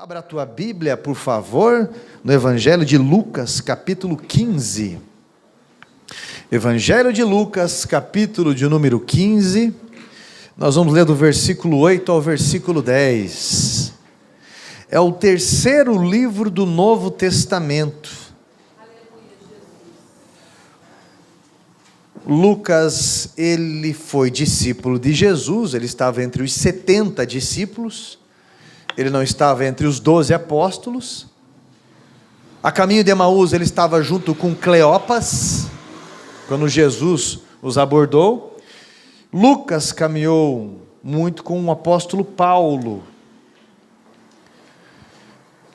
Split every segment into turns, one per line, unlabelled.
Abra a tua Bíblia, por favor, no Evangelho de Lucas, capítulo 15. Evangelho de Lucas, capítulo de número 15. Nós vamos ler do versículo 8 ao versículo 10. É o terceiro livro do Novo Testamento. Lucas, ele foi discípulo de Jesus, ele estava entre os 70 discípulos. Ele não estava entre os 12 apóstolos. A caminho de Emaús, ele estava junto com Cleopas, quando Jesus os abordou. Lucas caminhou muito com o apóstolo Paulo.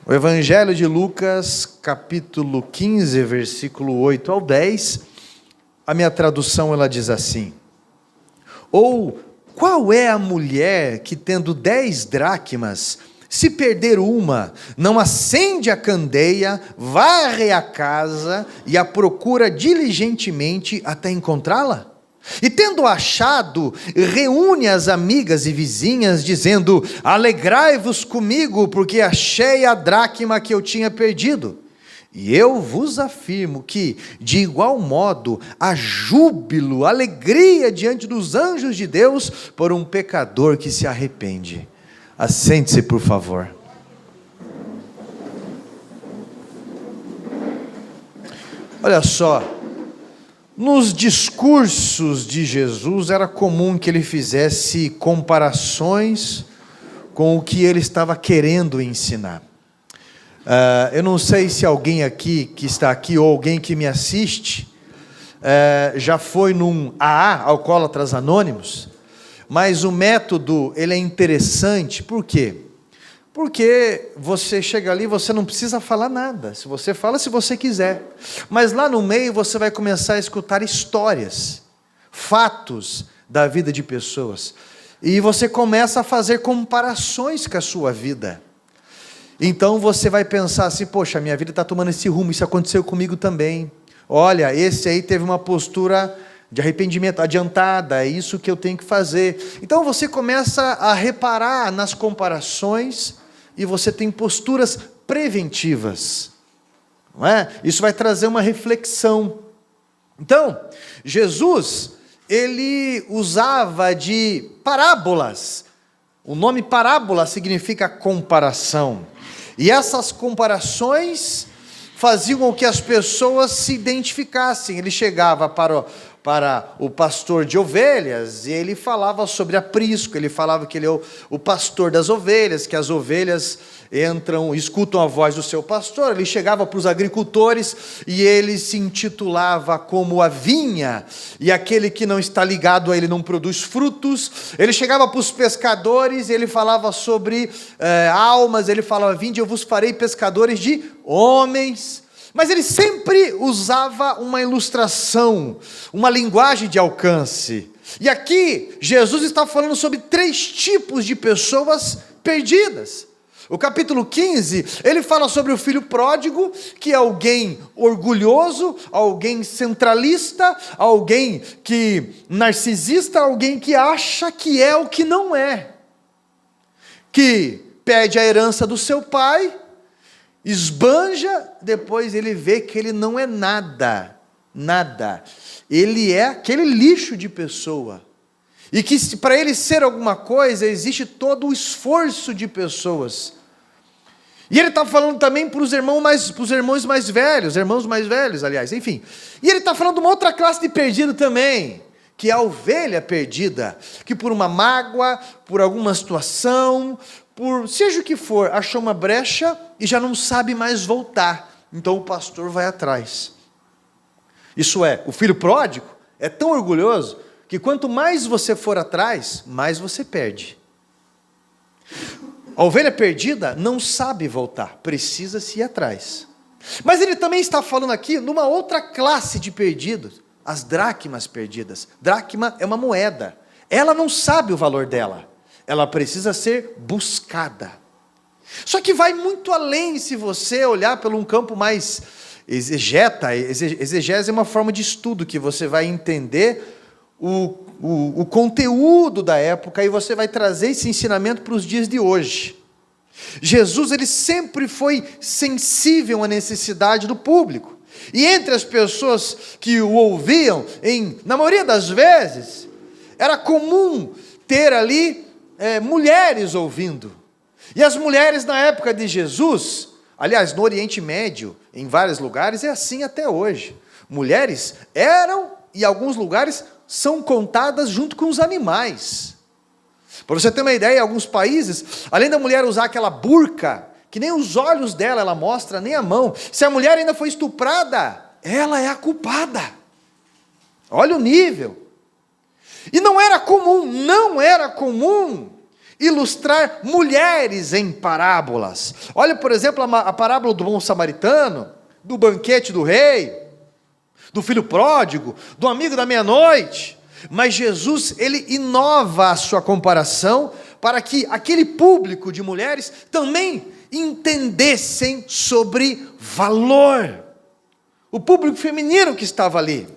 O Evangelho de Lucas, capítulo 15, versículo 8 ao 10, a minha tradução ela diz assim: ou qual é a mulher que, tendo 10 dracmas, se perder uma, não acende a candeia, varre a casa e a procura diligentemente até encontrá-la? E tendo achado, reúne as amigas e vizinhas, dizendo: alegrai-vos comigo, porque achei a dracma que eu tinha perdido. E eu vos afirmo que, de igual modo, há júbilo, alegria diante dos anjos de Deus por um pecador que se arrepende. Assente-se, por favor. Olha só, nos discursos de Jesus era comum que ele fizesse comparações com o que ele estava querendo ensinar. Eu não sei se alguém aqui que está aqui ou alguém que me assiste já foi num AA, Alcoólatras Anônimos. Mas o método, ele é interessante, por quê? Porque você chega ali, você não precisa falar nada, se você fala se você quiser, mas lá no meio você vai começar a escutar histórias, fatos da vida de pessoas, e você começa a fazer comparações com a sua vida. Então você vai pensar assim: poxa, minha vida está tomando esse rumo, isso aconteceu comigo também. Olha, esse aí teve uma postura de arrependimento adiantada, é isso que eu tenho que fazer. Então você começa a reparar nas comparações e você tem posturas preventivas, não é? Isso vai trazer uma reflexão. Então, Jesus, ele usava de parábolas. O nome parábola significa comparação. E essas comparações faziam com que as pessoas se identificassem. Ele chegava para o pastor de ovelhas, e ele falava sobre aprisco, ele falava que ele é o pastor das ovelhas, que as ovelhas escutam a voz do seu pastor. Ele chegava para os agricultores, e ele se intitulava como a vinha, e aquele que não está ligado a ele não produz frutos. Ele chegava para os pescadores, ele falava sobre almas, ele falava: vinde, eu vos farei pescadores de homens. Mas ele sempre usava uma ilustração, uma linguagem de alcance. E aqui, Jesus está falando sobre 3 tipos de pessoas perdidas. O capítulo 15, ele fala sobre o filho pródigo, que é alguém orgulhoso, alguém centralista, alguém narcisista, alguém que acha que é o que não é. Que pede a herança do seu pai, esbanja, depois ele vê que ele não é nada, nada. Ele é aquele lixo de pessoa. E que para ele ser alguma coisa, existe todo o esforço de pessoas. E ele está falando também para os irmãos mais velhos, aliás, enfim. E ele está falando de uma outra classe de perdido também, que é a ovelha perdida, que por uma mágoa, por alguma situação, por seja o que for, achou uma brecha e já não sabe mais voltar. Então o pastor vai atrás. Isso é, o filho pródigo é tão orgulhoso que quanto mais você for atrás, mais você perde. A ovelha perdida não sabe voltar, precisa se ir atrás. Mas ele também está falando aqui numa outra classe de perdidos, as dracmas perdidas. Dracma é uma moeda, ela não sabe o valor dela. Ela precisa ser buscada. Só que vai muito além se você olhar por um campo mais exegeta. Exegese é uma forma de estudo que você vai entender o conteúdo da época e você vai trazer esse ensinamento para os dias de hoje. Jesus, ele sempre foi sensível à necessidade do público. E entre as pessoas que o ouviam, na maioria das vezes, era comum ter ali mulheres ouvindo. E as mulheres na época de Jesus, aliás, no Oriente Médio, em vários lugares, é assim até hoje. Mulheres eram, em alguns lugares, são contadas junto com os animais. Para você ter uma ideia, em alguns países, além da mulher usar aquela burca, que nem os olhos dela ela mostra, nem a mão. Se a mulher ainda foi estuprada, ela é a culpada. Olha o nível. E não era comum ilustrar mulheres em parábolas. Olha, por exemplo, a parábola do bom samaritano, do banquete do rei, do filho pródigo, do amigo da meia-noite. Mas Jesus, ele inova a sua comparação para que aquele público de mulheres também entendessem sobre valor. O público feminino que estava ali.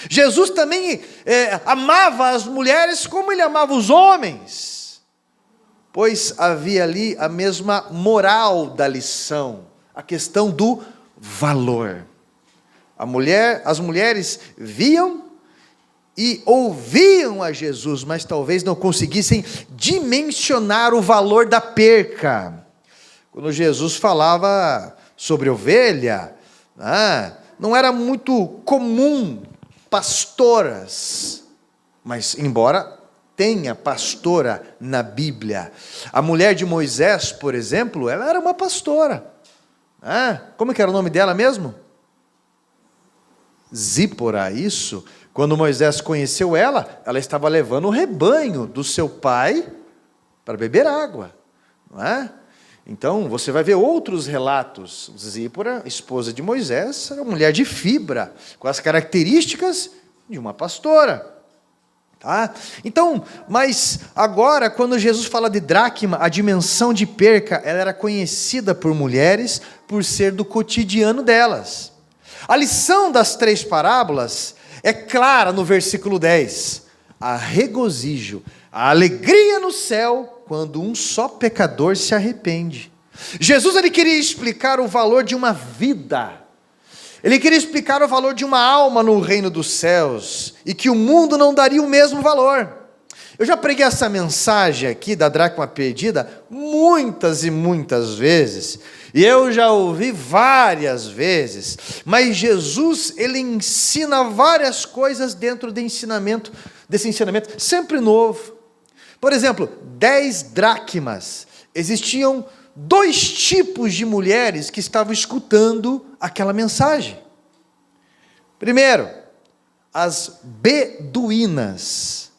Jesus também amava as mulheres como ele amava os homens, pois havia ali a mesma moral da lição, a questão do valor. As mulheres viam e ouviam a Jesus, mas talvez não conseguissem dimensionar o valor da perca. Quando Jesus falava sobre ovelha, não era muito comum pastoras, mas embora tenha pastora na Bíblia, a mulher de Moisés, por exemplo, ela era uma pastora. Como que era o nome dela mesmo? Zípora, isso. Quando Moisés conheceu ela, ela estava levando o rebanho do seu pai para beber água, não é? Então, você vai ver outros relatos. Zípora, esposa de Moisés, era uma mulher de fibra, com as características de uma pastora. Tá? Então, mas agora, quando Jesus fala de dracma, a dimensão de perca, ela era conhecida por mulheres por ser do cotidiano delas. A lição das 3 parábolas é clara no versículo 10. Há regozijo, a alegria no céu, quando um só pecador se arrepende. Jesus, ele queria explicar o valor de uma vida. Ele queria explicar o valor de uma alma no reino dos céus, e que o mundo não daria o mesmo valor. Eu já preguei essa mensagem aqui da dracma perdida muitas e muitas vezes, e eu já ouvi várias vezes, mas Jesus, ele ensina várias coisas dentro desse ensinamento sempre novo. Por exemplo, 10 dracmas. Existiam 2 tipos de mulheres que estavam escutando aquela mensagem. Primeiro, as beduínas,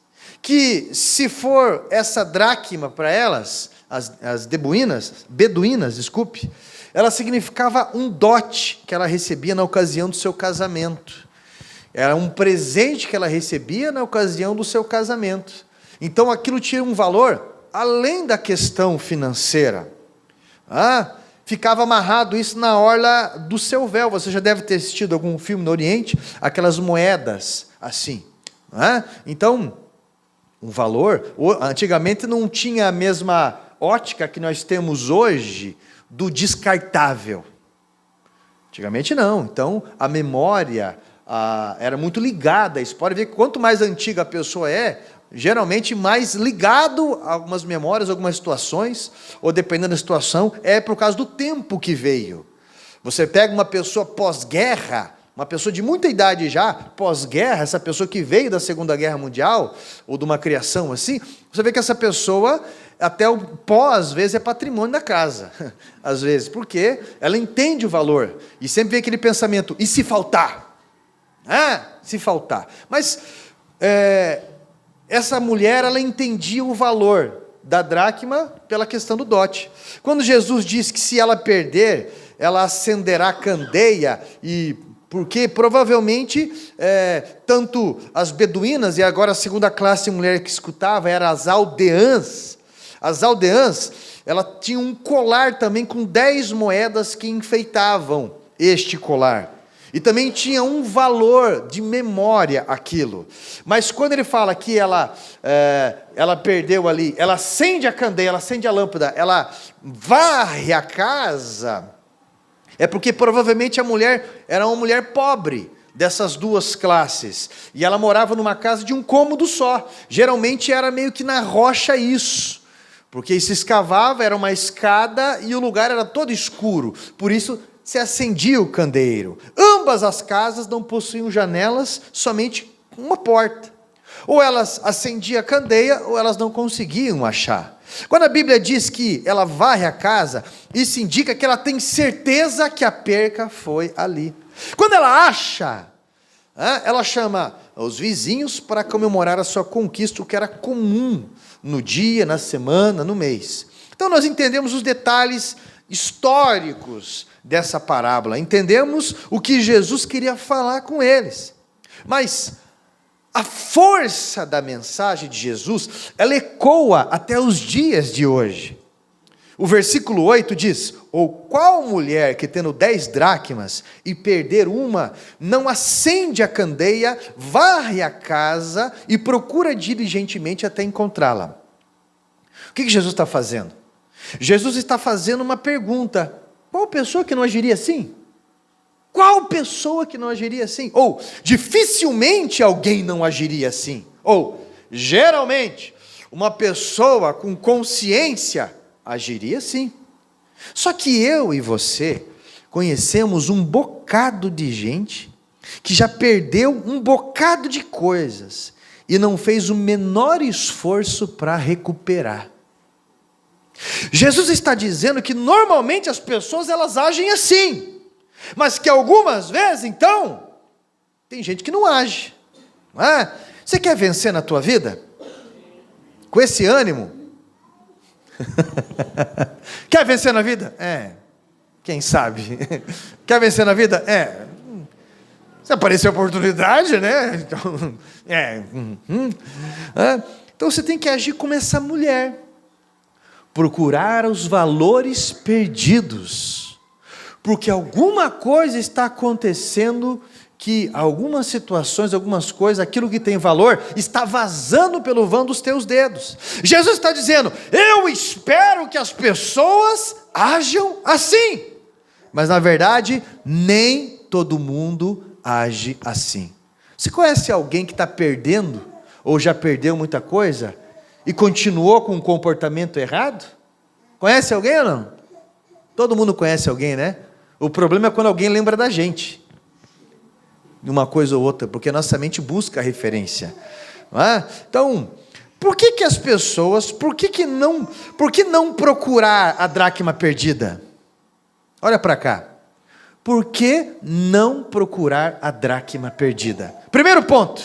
que se for essa dracma para elas, as beduínas, desculpe, ela significava um dote que ela recebia na ocasião do seu casamento. Era um presente que ela recebia na ocasião do seu casamento. Então aquilo tinha um valor além da questão financeira. Ficava amarrado isso na orla do seu véu. Você já deve ter assistido algum filme no Oriente, aquelas moedas assim. Então, um valor, antigamente não tinha a mesma ótica que nós temos hoje do descartável. Antigamente não. Então, a memória era muito ligada. Você pode ver que quanto mais antiga a pessoa é, geralmente mais ligado a algumas memórias, algumas situações, ou dependendo da situação, é por causa do tempo que veio. Você pega uma pessoa pós-guerra, uma pessoa de muita idade já, pós-guerra, essa pessoa que veio da Segunda Guerra Mundial, ou de uma criação assim, você vê que essa pessoa, até o pó, às vezes, é patrimônio da casa, às vezes, porque ela entende o valor, e sempre vem aquele pensamento, e se faltar? Se faltar. Mas, essa mulher, ela entendia o valor da dracma pela questão do dote. Quando Jesus disse que se ela perder, ela acenderá a candeia, porque provavelmente tanto as beduínas, e agora a segunda classe de mulher que escutava, eram as aldeãs. As aldeãs, ela tinha um colar também com 10 moedas que enfeitavam este colar. E também tinha um valor de memória aquilo. Mas quando ele fala que ela perdeu ali, ela acende a candeia, ela acende a lâmpada, ela varre a casa, é porque provavelmente a mulher era uma mulher pobre, dessas duas classes. E ela morava numa casa de um cômodo só. Geralmente era meio que na rocha isso. Porque se escavava, era uma escada e o lugar era todo escuro. Por isso se acendia o candeeiro. Ambas as casas não possuíam janelas, somente uma porta. Ou elas acendiam a candeia, ou elas não conseguiam achar. Quando a Bíblia diz que ela varre a casa, isso indica que ela tem certeza que a perca foi ali. Quando ela acha, ela chama os vizinhos para comemorar a sua conquista, o que era comum no dia, na semana, no mês. Então nós entendemos os detalhes históricos dessa parábola, entendemos o que Jesus queria falar com eles. Mas a força da mensagem de Jesus, ela ecoa até os dias de hoje. O versículo 8 diz: ou qual mulher que tendo 10 dracmas e perder uma, não acende a candeia, varre a casa e procura diligentemente até encontrá-la? O que Jesus está fazendo? Jesus está fazendo uma pergunta: qual pessoa que não agiria assim? Qual pessoa que não agiria assim? Ou, dificilmente alguém não agiria assim. Ou, geralmente, uma pessoa com consciência agiria assim. Só que eu e você conhecemos um bocado de gente que já perdeu um bocado de coisas e não fez o menor esforço para recuperar. Jesus está dizendo que normalmente as pessoas elas agem assim, mas que algumas vezes, então, tem gente que não age. Não é? Você quer vencer na tua vida? Com esse ânimo? Quer vencer na vida? Quem sabe? Quer vencer na vida? Se aparecer a oportunidade, né? Então você tem que agir como essa mulher. Procurar os valores perdidos. Porque alguma coisa está acontecendo que algumas situações, algumas coisas, aquilo que tem valor, está vazando pelo vão dos teus dedos. Jesus está dizendo: eu espero que as pessoas ajam assim. Mas na verdade, nem todo mundo age assim. Você conhece alguém que está perdendo, ou já perdeu muita coisa, e continuou com um comportamento errado? Conhece alguém ou não? Todo mundo conhece alguém, né? O problema é quando alguém lembra da gente, de uma coisa ou outra, porque nossa mente busca a referência. Não é? Então, por que as pessoas, por que não procurar a dracma perdida? Olha para cá. Por que não procurar a dracma perdida? Primeiro ponto.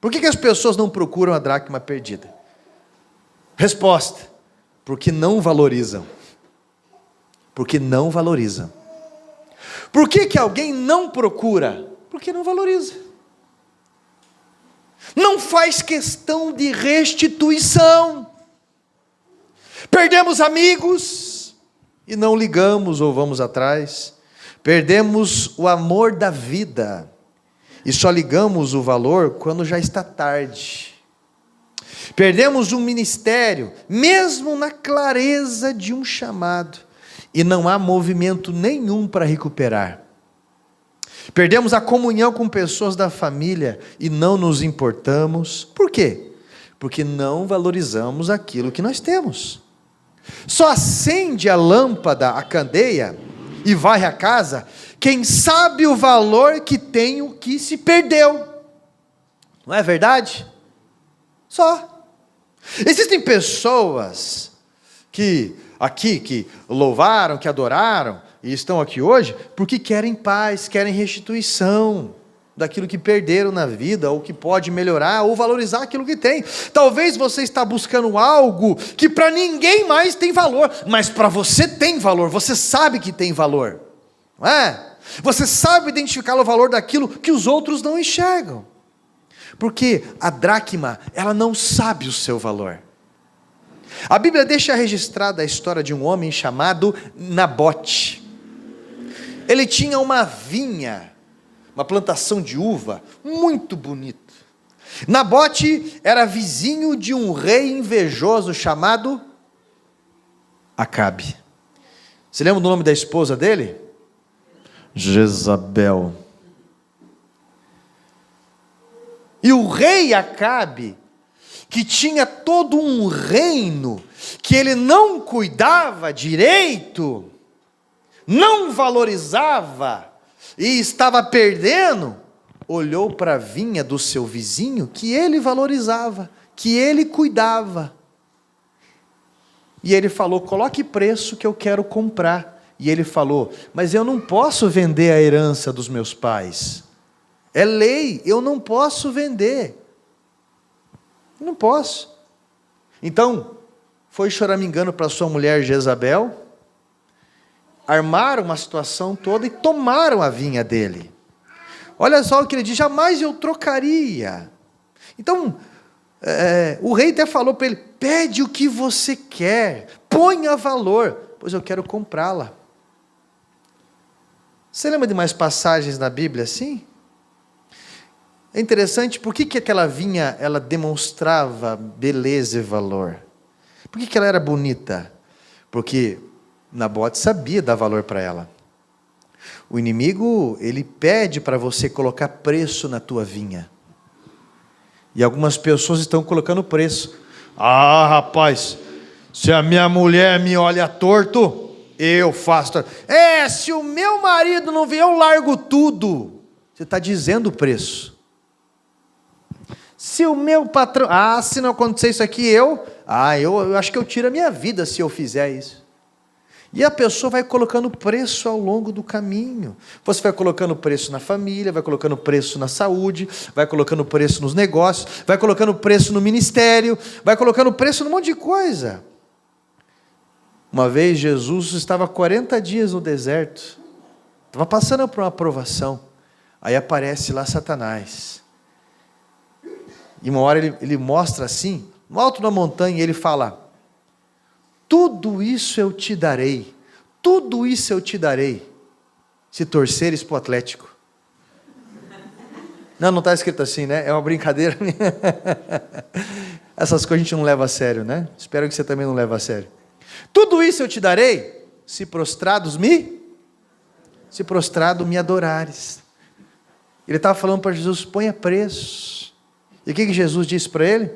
Por que as pessoas não procuram a dracma perdida? Resposta: porque não valorizam. Porque não valorizam. Por que alguém não procura? Porque não valoriza. Não faz questão de restituição. Perdemos amigos e não ligamos ou vamos atrás. Perdemos o amor da vida e só ligamos o valor quando já está tarde. Perdemos um ministério, mesmo na clareza de um chamado, e não há movimento nenhum para recuperar. Perdemos a comunhão com pessoas da família e não nos importamos. Por quê? Porque não valorizamos aquilo que nós temos. Só acende a lâmpada, a candeia, e varre a casa quem sabe o valor que tem o que se perdeu. Não é verdade? Só. Existem pessoas que louvaram, que adoraram, e estão aqui hoje, porque querem paz, querem restituição daquilo que perderam na vida, ou que pode melhorar, ou valorizar aquilo que tem. Talvez você está buscando algo que para ninguém mais tem valor, mas para você tem valor, você sabe que tem valor, não é? Você sabe identificar o valor daquilo que os outros não enxergam. Porque a dracma, ela não sabe o seu valor. A Bíblia deixa registrada a história de um homem chamado Nabote. Ele tinha uma vinha uma plantação de uva muito bonita. Nabote era vizinho de um rei invejoso chamado Acabe. Você lembra do nome da esposa dele? Jezabel. E o rei Acabe, que tinha todo um reino, que ele não cuidava direito, não valorizava e estava perdendo, olhou para a vinha do seu vizinho, que ele valorizava, que ele cuidava. E ele falou: coloque preço que eu quero comprar. E ele falou: mas eu não posso vender a herança dos meus pais. É lei, eu não posso vender. Não posso. Então, foi choramingando para sua mulher Jezabel, armaram uma situação toda e tomaram a vinha dele. Olha só o que ele diz: jamais eu trocaria. Então, o rei até falou para ele: pede o que você quer, ponha valor, pois eu quero comprá-la. Você lembra de mais passagens na Bíblia assim? É interessante, por que aquela vinha, ela demonstrava beleza e valor? Por que ela era bonita? Porque Nabote sabia dar valor para ela. O inimigo, ele pede para você colocar preço na tua vinha. E algumas pessoas estão colocando preço. Ah, rapaz, se a minha mulher me olha torto, eu faço torto. Se o meu marido não vier, eu largo tudo. Você está dizendo o preço. Se o meu patrão... se não acontecer isso aqui, eu acho que eu tiro a minha vida se eu fizer isso. E a pessoa vai colocando preço ao longo do caminho. Você vai colocando preço na família, vai colocando preço na saúde, vai colocando preço nos negócios, vai colocando preço no ministério, vai colocando preço num monte de coisa. Uma vez Jesus estava 40 dias no deserto, estava passando por uma provação, aí aparece lá Satanás. E uma hora ele mostra assim, no alto da montanha, ele fala: tudo isso eu te darei, tudo isso eu te darei, se torceres para o Atlético. Não está escrito assim, né? É uma brincadeira. Essas coisas a gente não leva a sério, né? Espero que você também não leve a sério. Tudo isso eu te darei, se prostrado me adorares. Ele estava falando para Jesus: ponha preço. E o que Jesus disse para ele?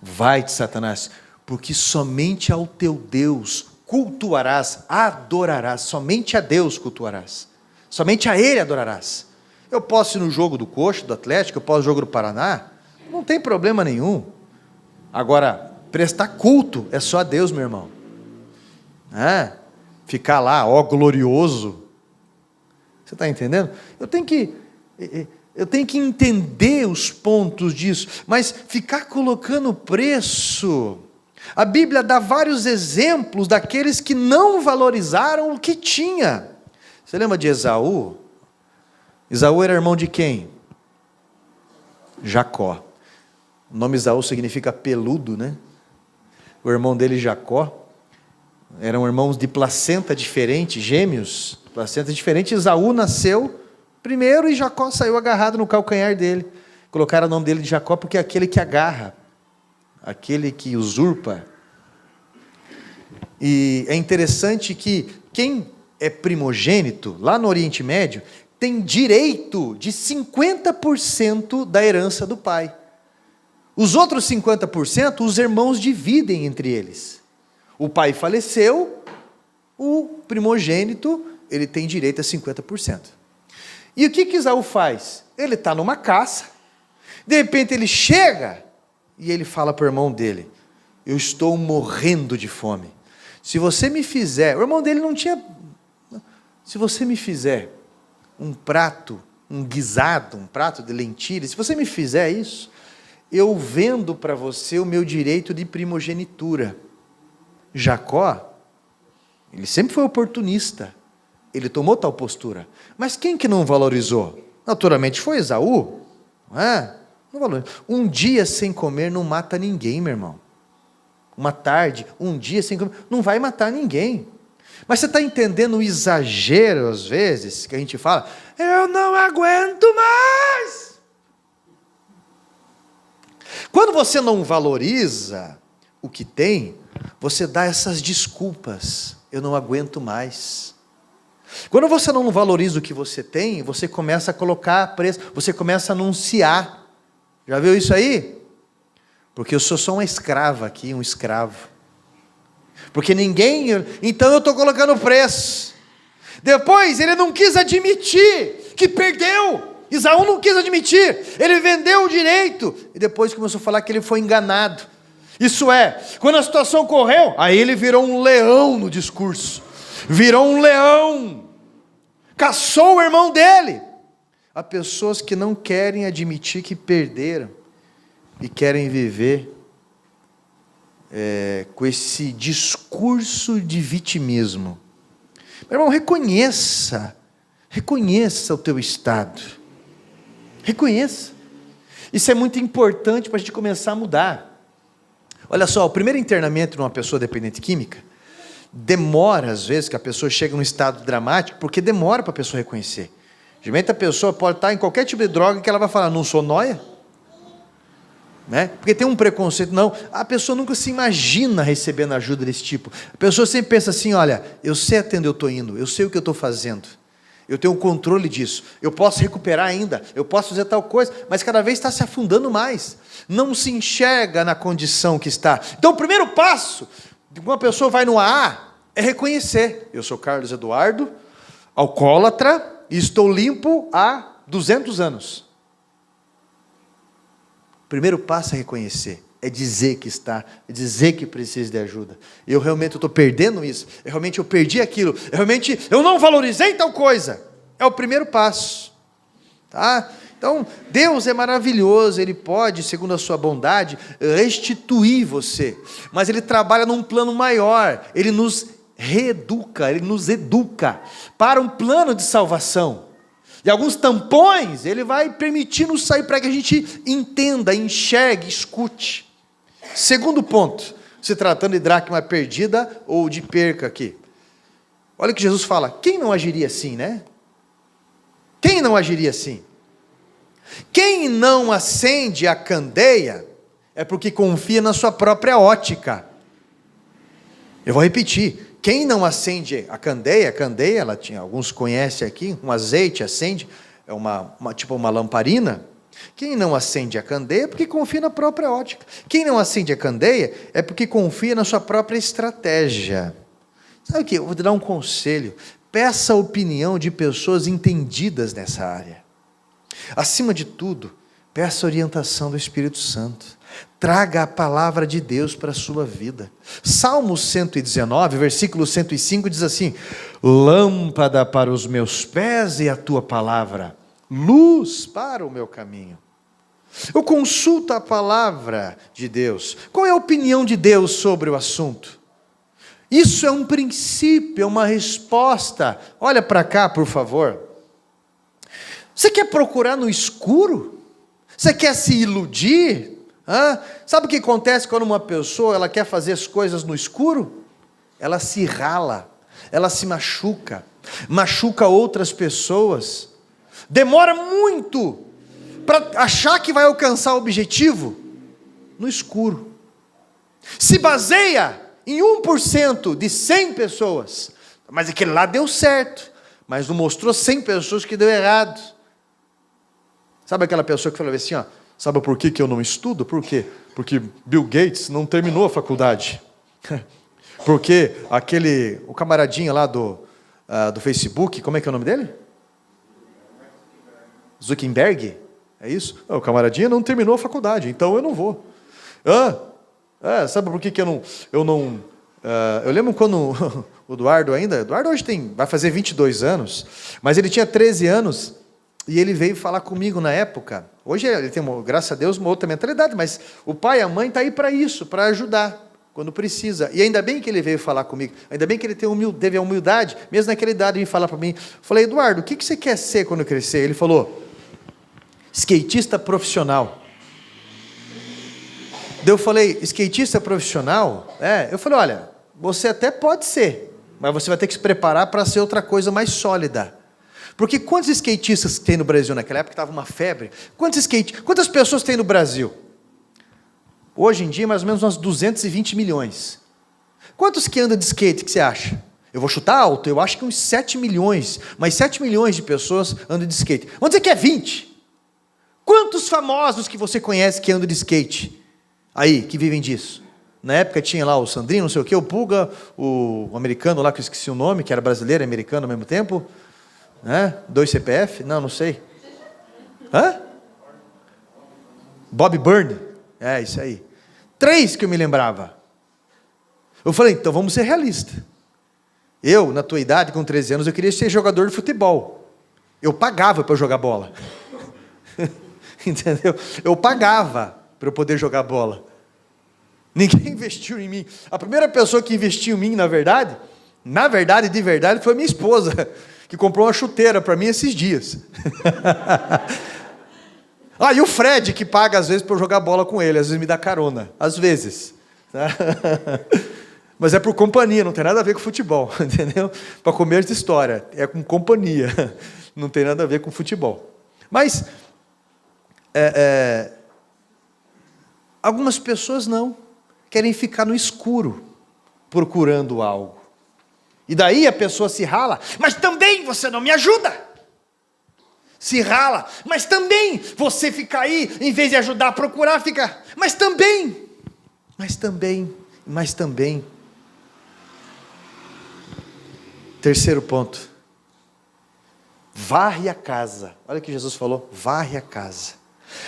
Vai-te, Satanás, porque somente ao teu Deus cultuarás, adorarás, somente a Deus cultuarás, somente a Ele adorarás. Eu posso ir no jogo do Coxa, do Atlético, eu posso ir no jogo do Paraná, não tem problema nenhum. Agora, prestar culto é só a Deus, meu irmão. Ficar lá, ó glorioso, você está entendendo? Eu tenho que entender os pontos disso, mas ficar colocando preço. A Bíblia dá vários exemplos daqueles que não valorizaram o que tinha. Você lembra de Esaú? Esaú era irmão de quem? Jacó. O nome Esaú significa peludo, né? O irmão dele, Jacó, eram irmãos de placenta diferente, gêmeos, placenta diferente. Esaú nasceu primeiro e Jacó saiu agarrado no calcanhar dele. Colocaram o nome dele de Jacó porque é aquele que agarra, aquele que usurpa. E é interessante que quem é primogênito, lá no Oriente Médio, tem direito de 50% da herança do pai. Os outros 50%, os irmãos dividem entre eles. O pai faleceu, o primogênito, ele tem direito a 50%. E o que Esaú faz? Ele está numa caça, de repente ele chega e ele fala para o irmão dele: eu estou morrendo de fome. Se você me fizer, o irmão dele não tinha, se você me fizer um prato, um guisado, um prato de lentilha, se você me fizer isso, eu vendo para você o meu direito de primogenitura. Jacó, ele sempre foi oportunista, ele tomou tal postura. Mas quem que não valorizou? Naturalmente foi Esaú. Não valorizou. Um dia sem comer não mata ninguém, meu irmão. Uma tarde, um dia sem comer, não vai matar ninguém. Mas você está entendendo o exagero, às vezes, que a gente fala, eu não aguento mais. Quando você não valoriza o que tem, você dá essas desculpas, eu não aguento mais. Quando você não valoriza o que você tem, você começa a colocar preço, você começa a anunciar. Já viu isso aí? Porque eu sou só uma escrava aqui, um escravo. Porque ninguém, então eu estou colocando preço. Depois ele não quis admitir que perdeu. Esaú não quis admitir, ele vendeu o direito. E depois começou a falar que ele foi enganado. Isso é, quando a situação correu, aí ele virou um leão no discurso. Virou um leão. Caçou o irmão dele. Há pessoas que não querem admitir que perderam. E querem viver com esse discurso de vitimismo. Meu irmão, reconheça o teu estado. Reconheça. Isso é muito importante para a gente começar a mudar. Olha só, o primeiro internamento de uma pessoa dependente química, demora às vezes que a pessoa chega num estado dramático, porque demora para a pessoa reconhecer. Geralmente a pessoa pode estar em qualquer tipo de droga que ela vai falar, não sou nóia. Né? Porque tem um preconceito, não, a pessoa nunca se imagina recebendo ajuda desse tipo. A pessoa sempre pensa assim, olha, eu sei até onde eu estou indo, eu sei o que eu estou fazendo, eu tenho o controle disso, eu posso recuperar ainda, eu posso fazer tal coisa, mas cada vez está se afundando mais, não se enxerga na condição que está. Então o primeiro passo, quando uma pessoa vai no AA, é reconhecer, eu sou Carlos Eduardo, alcoólatra, e estou limpo há 200 anos. O primeiro passo é reconhecer, é dizer que está, é dizer que precisa de ajuda. Eu realmente estou perdendo isso, eu perdi aquilo, eu não valorizei tal coisa. É o primeiro passo. Tá? Então, Deus é maravilhoso, Ele pode, segundo a sua bondade, restituir você. Mas Ele trabalha num plano maior, Ele nos reeduca, Ele nos educa para um plano de salvação. E alguns tampões, Ele vai permitindo sair para que a gente entenda, enxergue, escute. Segundo ponto, se tratando de dracma perdida ou de perca aqui. Olha o que Jesus fala, quem não agiria assim, né? Quem não agiria assim? Quem não acende a candeia é porque confia na sua própria ótica. Eu vou repetir. Quem não acende a candeia, ela tinha, alguns conhecem aqui, um azeite acende, é tipo uma lamparina. Quem não acende a candeia é porque confia na própria ótica. Quem não acende a candeia é porque confia na sua própria estratégia. Sabe o que? Eu vou te dar um conselho. Peça a opinião de pessoas entendidas nessa área. Acima de tudo, peça a orientação do Espírito Santo. Traga a palavra de Deus para a sua vida. Salmo 119, versículo 105 diz assim, lâmpada para os meus pés e a tua palavra, luz para o meu caminho. Eu consulto a palavra de Deus. Qual é a opinião de Deus sobre o assunto? Isso é um princípio, é uma resposta. Olha para cá, por favor. Você quer procurar no escuro? Você quer se iludir? Sabe o que acontece quando uma pessoa ela quer fazer as coisas no escuro? Ela se rala, ela se machuca outras pessoas, demora muito para achar que vai alcançar o objetivo no escuro, se baseia em 1% de 100 pessoas, mas aquele lá deu certo, mas não mostrou 100 pessoas que deu errado. Sabe aquela pessoa que falou assim, sabe por que eu não estudo? Por quê? Porque Bill Gates não terminou a faculdade. Porque o camaradinha lá do Facebook, como é que é o nome dele? Zuckerberg? É isso? O camaradinha não terminou a faculdade, então eu não vou. Sabe por que eu não... eu lembro quando o Eduardo hoje vai fazer 22 anos, mas ele tinha 13 anos, e ele veio falar comigo na época. Hoje ele tem, graças a Deus, uma outra mentalidade, mas o pai e a mãe estão aí para isso, para ajudar, quando precisa. E ainda bem que ele veio falar comigo, ainda bem que ele teve a humildade, mesmo naquela idade, de falar para mim. Eu falei, Eduardo, o que você quer ser quando crescer? Ele falou, skatista profissional. Daí eu falei, skatista profissional? Eu falei, olha, você até pode ser, mas você vai ter que se preparar para ser outra coisa mais sólida. Porque quantos skatistas tem no Brasil naquela época? Estava uma febre. Quantas pessoas tem no Brasil? Hoje em dia, mais ou menos umas 220 milhões. Quantos que andam de skate, que você acha? Eu vou chutar alto, eu acho que uns 7 milhões. Mas 7 milhões de pessoas andam de skate. Vamos dizer que é 20. Quantos famosos que você conhece que andam de skate? Aí, que vivem disso? Na época tinha lá o Sandrinho, não sei o quê, o Pulga, o americano lá, que eu esqueci o nome, que era brasileiro e americano ao mesmo tempo. 2 CPF? Não sei. Hã? Bob Byrne? É, isso aí. 3 que eu me lembrava. Eu falei, então vamos ser realistas. Eu, na tua idade, com 13 anos, eu queria ser jogador de futebol. Eu pagava para jogar bola. Entendeu? Eu pagava para eu poder jogar bola. Ninguém investiu em mim. A primeira pessoa que investiu em mim, de verdade, foi minha esposa, que comprou uma chuteira para mim esses dias. E o Fred, que paga às vezes para eu jogar bola com ele, às vezes me dá carona, às vezes. Tá? Mas é por companhia, não tem nada a ver com futebol, entendeu? Para comer de história, é com companhia, não tem nada a ver com futebol. Mas, algumas pessoas não, querem ficar no escuro, procurando algo. E daí a pessoa se rala, mas também você não me ajuda. Se rala, mas também você fica aí, em vez de ajudar a procurar, fica, mas também. Terceiro ponto. Varre a casa. Olha o que Jesus falou, varre a casa.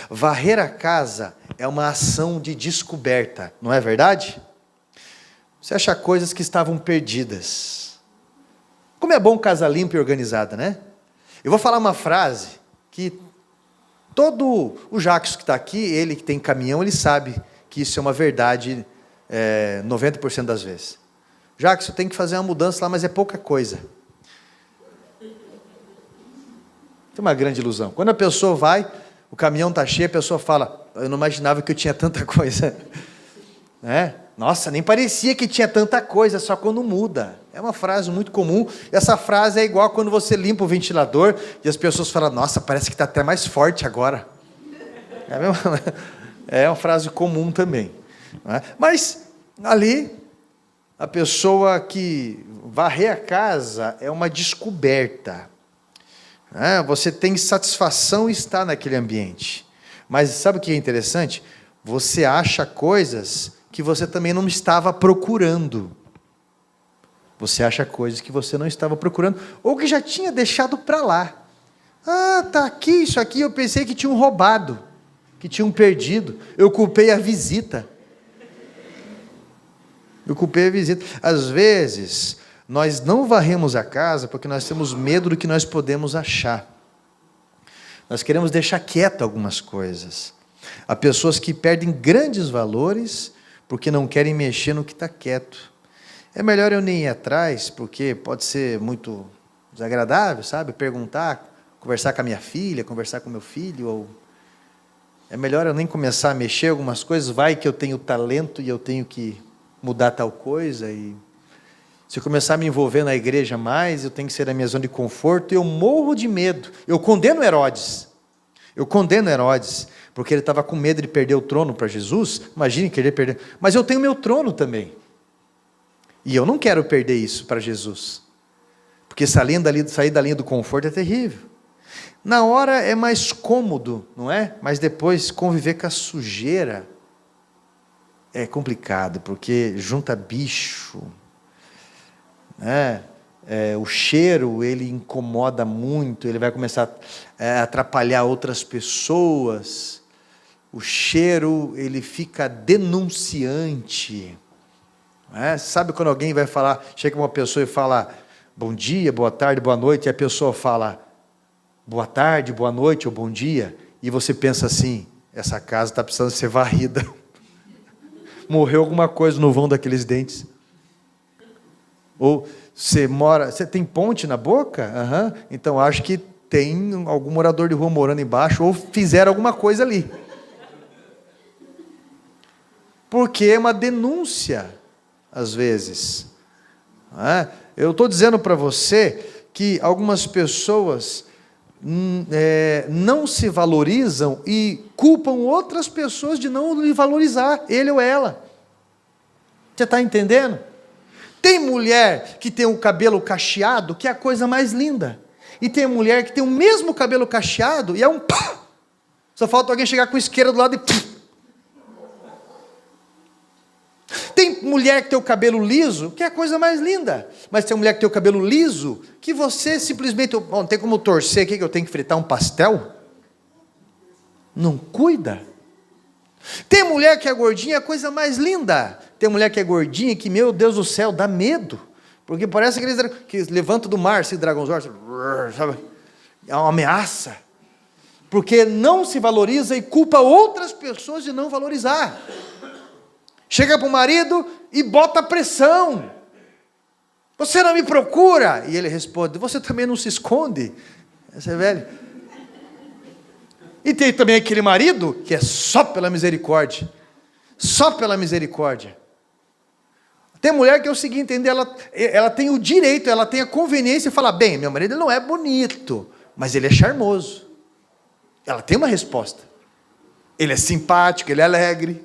Varrer a casa é uma ação de descoberta, não é verdade? Você acha coisas que estavam perdidas. Como é bom casa limpa e organizada, né? Eu vou falar uma frase que todo o Jacques que está aqui, ele que tem caminhão, ele sabe que isso é uma verdade 90% das vezes. Jacques, eu tenho que fazer uma mudança lá, mas é pouca coisa. Tem uma grande ilusão. Quando a pessoa vai, o caminhão está cheio, a pessoa fala, eu não imaginava que eu tinha tanta coisa. Nossa, nem parecia que tinha tanta coisa, só quando muda. É uma frase muito comum. Essa frase é igual quando você limpa o ventilador e as pessoas falam, nossa, parece que está até mais forte agora. É uma frase comum também. Mas, ali, a pessoa que varrer a casa é uma descoberta. Você tem satisfação em estar naquele ambiente. Mas sabe o que é interessante? Você acha coisas que você também não estava procurando. Você acha coisas que você não estava procurando, ou que já tinha deixado para lá. Está aqui, isso aqui, eu pensei que tinham roubado, que tinham perdido. Eu culpei a visita. Às vezes, nós não varremos a casa porque nós temos medo do que nós podemos achar. Nós queremos deixar quieto algumas coisas. Há pessoas que perdem grandes valores porque não querem mexer no que está quieto. É melhor eu nem ir atrás, porque pode ser muito desagradável, sabe? Perguntar, conversar com a minha filha, conversar com meu filho, ou... É melhor eu nem começar a mexer algumas coisas, vai que eu tenho talento e eu tenho que mudar tal coisa, e se eu começar a me envolver na igreja mais, eu tenho que sair da minha zona de conforto, e eu morro de medo. Eu condeno Herodes, porque ele estava com medo de perder o trono para Jesus. Imagine querer perder, mas eu tenho meu trono também, e eu não quero perder isso para Jesus, porque sair da linha do conforto é terrível. Na hora é mais cômodo, não é? Mas depois conviver com a sujeira é complicado, porque junta bicho, né? O cheiro, ele incomoda muito, ele vai começar a atrapalhar outras pessoas. O cheiro, ele fica denunciante. Sabe quando alguém vai falar, chega uma pessoa e fala, bom dia, boa tarde, boa noite, e a pessoa fala, boa tarde, boa noite ou bom dia, e você pensa assim, essa casa está precisando ser varrida. Morreu alguma coisa no vão daqueles dentes. Ou você tem ponte na boca? Então acho que tem algum morador de rua morando embaixo, ou fizeram alguma coisa ali. Porque é uma denúncia, às vezes. Eu estou dizendo para você que algumas pessoas não se valorizam e culpam outras pessoas de não lhe valorizar, ele ou ela. Você está entendendo? Tem mulher que tem o cabelo cacheado, que é a coisa mais linda. E tem mulher que tem o mesmo cabelo cacheado e é um pá! Só falta alguém chegar com isqueiro do lado e pá! Tem mulher que tem o cabelo liso, que é a coisa mais linda. Mas tem mulher que tem o cabelo liso, que você simplesmente... Não tem como torcer aqui que eu tenho que fritar um pastel? Não cuida. Tem mulher que é gordinha, é a coisa mais linda. Tem mulher que é gordinha, que, meu Deus do céu, dá medo. Porque parece aqueles que levantam do mar, esse dragãozão, sabe? É uma ameaça. Porque não se valoriza e culpa outras pessoas de não valorizar. Chega para o marido e bota pressão. Você não me procura? E ele responde, você também não se esconde. Essa é velho. E tem também aquele marido que é só pela misericórdia. Só pela misericórdia. Tem mulher que é o seguinte, ela tem o direito, ela tem a conveniência de falar, bem, meu marido não é bonito, mas ele é charmoso. Ela tem uma resposta. Ele é simpático, ele é alegre.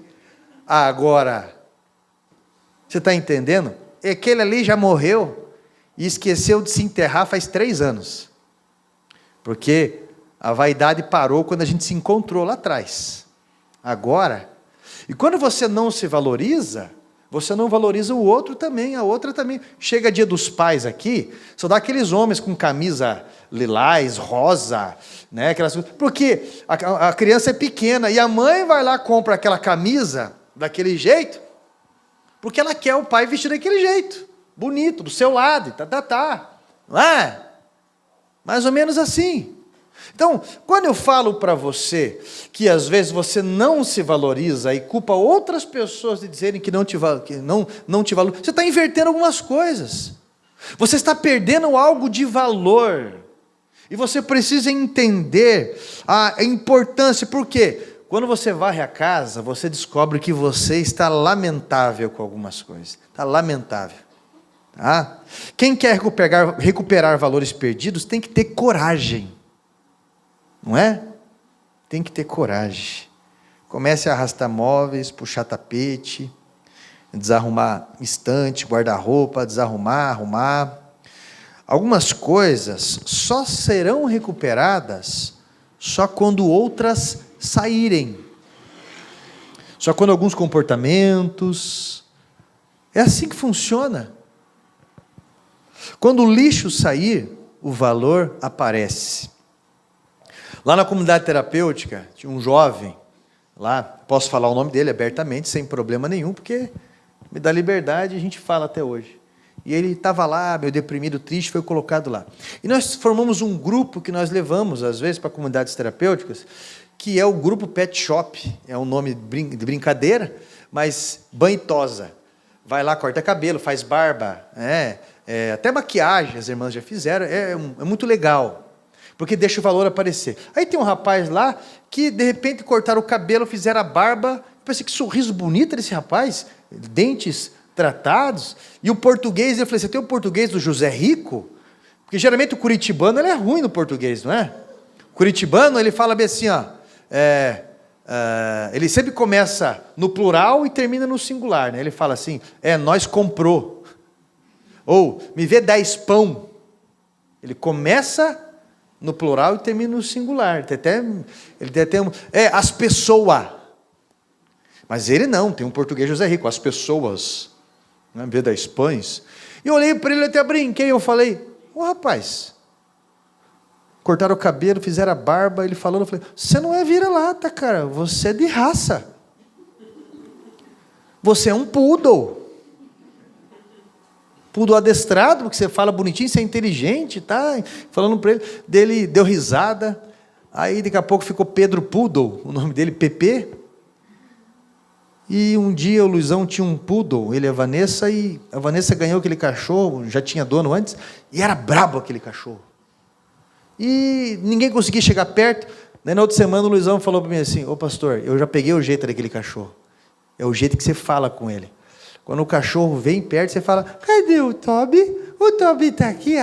Agora, você está entendendo? Aquele ali já morreu e esqueceu de se enterrar faz 3 anos. Porque a vaidade parou quando a gente se encontrou lá atrás. Agora, e quando você não se valoriza, você não valoriza o outro também, a outra também. Chega dia dos pais aqui, só dá aqueles homens com camisa lilás, rosa, né? Aquelas, porque a criança é pequena e a mãe vai lá, compra aquela camisa daquele jeito, porque ela quer o pai vestido daquele jeito, bonito, do seu lado, não é? Mais ou menos assim. Então, quando eu falo para você que às vezes você não se valoriza e culpa outras pessoas de dizerem que não te valorizam, você está invertendo algumas coisas. Você está perdendo algo de valor. E você precisa entender a importância. Por quê? Quando você varre a casa, você descobre que você está lamentável com algumas coisas. Está lamentável. Tá? Quem quer recuperar valores perdidos tem que ter coragem. Não é? Tem que ter coragem. Comece a arrastar móveis, puxar tapete, desarrumar estante, guarda-roupa, desarrumar, arrumar. Algumas coisas só serão recuperadas só quando outras saírem. Só quando alguns comportamentos... É assim que funciona. Quando o lixo sair, o valor aparece. Lá na comunidade terapêutica, tinha um jovem, lá, posso falar o nome dele abertamente, sem problema nenhum, porque me dá liberdade e a gente fala até hoje. E ele estava lá, meio deprimido, triste, foi colocado lá. E nós formamos um grupo que nós levamos, às vezes, para comunidades terapêuticas, que é o grupo Pet Shop, é um nome de brincadeira, mas banho e tosa. Vai lá, corta cabelo, faz barba, até maquiagem, as irmãs já fizeram, é muito legal. Porque deixa o valor aparecer. Aí tem um rapaz lá que, de repente, cortaram o cabelo, fizeram a barba. Eu pensei, que sorriso bonito desse rapaz. Dentes tratados. E o português, eu falei, você tem o português do José Rico? Porque, geralmente, o curitibano ele é ruim no português, não é? O curitibano, ele fala bem assim, ó, ele sempre começa no plural e termina no singular. Né? Ele fala assim, nós comprou. Ou, me vê 10 pão. Ele começa... no plural e termina no singular. Ele tem até as pessoas. Mas ele não, tem um português José Rico, as pessoas, né, vê 10 pães. E eu olhei para ele, até brinquei, eu falei, rapaz, cortaram o cabelo, fizeram a barba, ele falando, eu falei, você não é vira-lata, cara, você é de raça. Você é um poodle. Poodle adestrado, porque você fala bonitinho, você é inteligente, tá? Falando para ele, dele deu risada, aí daqui a pouco ficou Pedro Poodle, o nome dele, PP. E um dia o Luizão tinha um poodle, ele e a Vanessa ganhou aquele cachorro, já tinha dono antes, e era brabo aquele cachorro. E ninguém conseguia chegar perto. Daí na outra semana o Luizão falou para mim assim, pastor, eu já peguei o jeito daquele cachorro, é o jeito que você fala com ele. Quando o cachorro vem perto, você fala, cadê o Toby? O Toby está aqui.